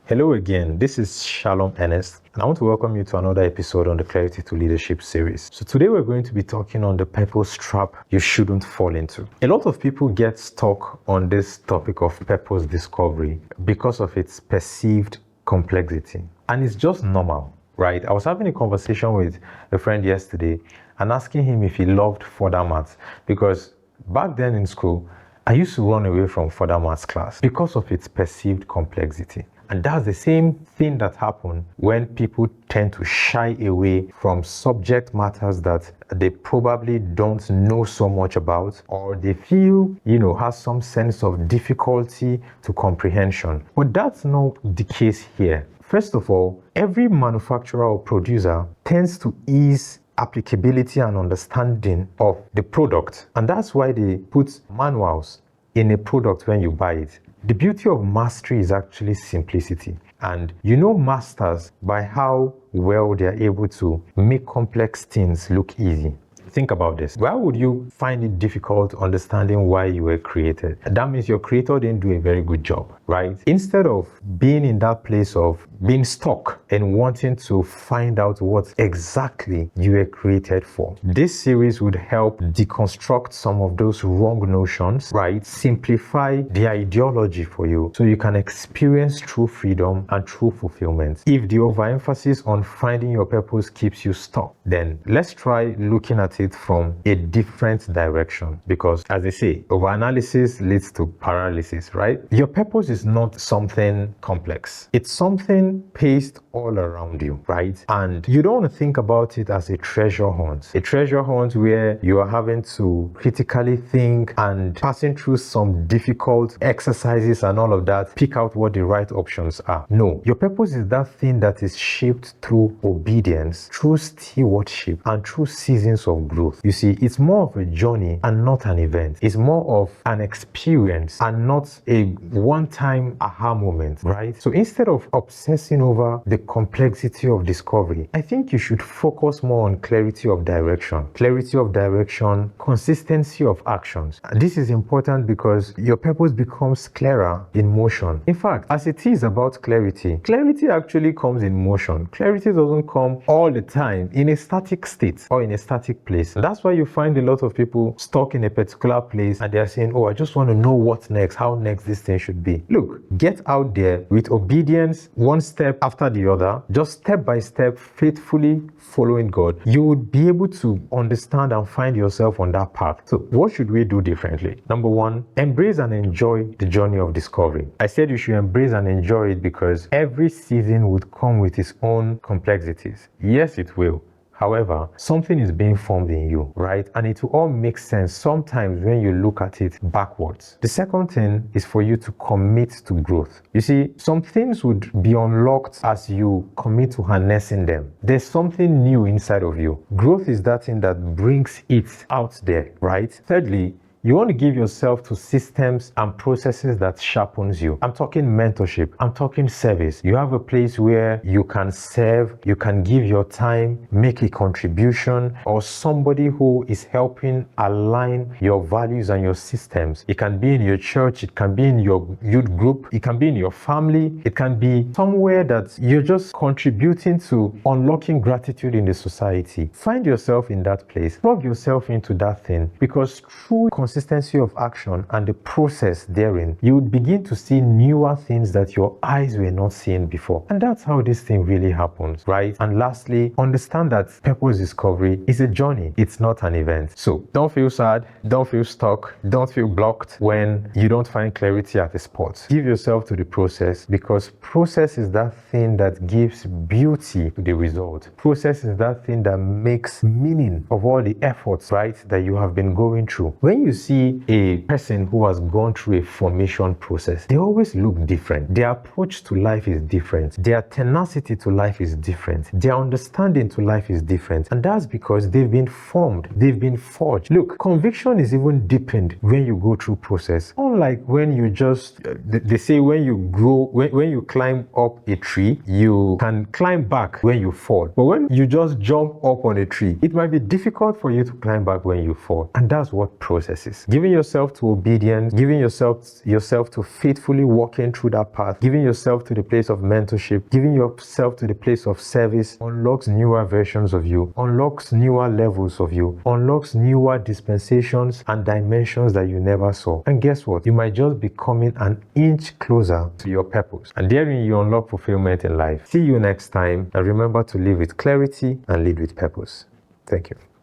Hello again, this is Shalom Ernest, and I want to welcome you to another episode on the Clarity to Leadership series. So today we're going to be talking on the purpose trap you shouldn't fall into. A lot of people get stuck on this topic of purpose discovery because of its perceived complexity. And it's just normal, right? I was having a conversation with a friend yesterday and asking him if he loved further maths, because back then in school, I used to run away from further maths class because of its perceived complexity. And that's the same thing that happens when people tend to shy away from subject matters that they probably don't know so much about, or they feel, has some sense of difficulty to comprehension. But that's not the case here. First of all, every manufacturer or producer tends to ease applicability and understanding of the product. And that's why they put manuals in a product when you buy it. The beauty of mastery is actually simplicity. And you know masters by how well they are able to make complex things look easy. Think about this. Why would you find it difficult understanding why you were created? That means your creator didn't do a very good job, right? Instead of being in that place of being stuck and wanting to find out what exactly you were created for, this series would help deconstruct some of those wrong notions, right? Simplify the ideology for you so you can experience true freedom and true fulfillment. If the overemphasis on finding your purpose keeps you stuck, then let's try looking at it from a different direction, because as they say, overanalysis leads to paralysis, right? Your purpose is not something complex. It's something paced all around you, right? And you don't want to think about it as a treasure hunt. A treasure hunt where you are having to critically think and passing through some difficult exercises and all of that, pick out what the right options are. No, your purpose is that thing that is shaped through obedience, through stewardship, and through seasons of growth. You see, it's more of a journey and not an event. It's more of an experience and not a one-time aha moment, right? So instead of obsessing over the complexity of discovery, I think you should focus more on clarity of direction. Clarity of direction, consistency of actions. This is important because your purpose becomes clearer in motion. In fact, as it is about clarity, clarity actually comes in motion. Clarity doesn't come all the time in a static state or in a static place. That's why you find a lot of people stuck in a particular place and they're saying, oh, I just want to know what's next, how next this thing should be. Look, get out there with obedience, one step after the other, just step by step, faithfully following God. You would be able to understand and find yourself on that path. So what should we do differently? Number one, embrace and enjoy the journey of discovery. I said you should embrace and enjoy it because every season would come with its own complexities. Yes, it will. However, something is being formed in you, right? And it will all make sense sometimes when you look at it backwards. The second thing is for you to commit to growth. You see, some things would be unlocked as you commit to harnessing them. There's something new inside of you. Growth is that thing that brings it out there, right? Thirdly, you want to give yourself to systems and processes that sharpens you. I'm talking mentorship. I'm talking service. You have a place where you can serve, you can give your time, make a contribution, or somebody who is helping align your values and your systems. It can be in your church, it can be in your youth group, it can be in your family, it can be somewhere that you're just contributing to unlocking gratitude in the society. Find yourself in that place. Plug yourself into that thing, because through consistency of action and the process therein, you would begin to see newer things that your eyes were not seeing before. And that's how this thing really happens, right? And lastly, understand that purpose discovery is a journey. It's not an event. So don't feel sad, don't feel stuck, don't feel blocked when you don't find clarity at a spot. Give yourself to the process, because process is that thing that gives beauty to the result. Process is that thing that makes meaning of all the efforts, right, that you have been going through. When you see a person who has gone through a formation process, they always look different. Their approach to life is different. Their tenacity to life is different. Their understanding to life is different. And that's because they've been formed. They've been forged. Look, conviction is even deepened when you go through process. Unlike when you just, they say when you grow, when you climb up a tree, you can climb back when you fall. But when you just jump up on a tree, it might be difficult for you to climb back when you fall. And that's what process sacrifices. Giving yourself to obedience, giving yourself to faithfully walking through that path, giving yourself to the place of mentorship, giving yourself to the place of service unlocks newer versions of you, unlocks newer levels of you, unlocks newer dispensations and dimensions that you never saw. And guess what? You might just be coming an inch closer to your purpose. And therein you unlock fulfillment in life. See you next time, and remember to live with clarity and lead with purpose. Thank you.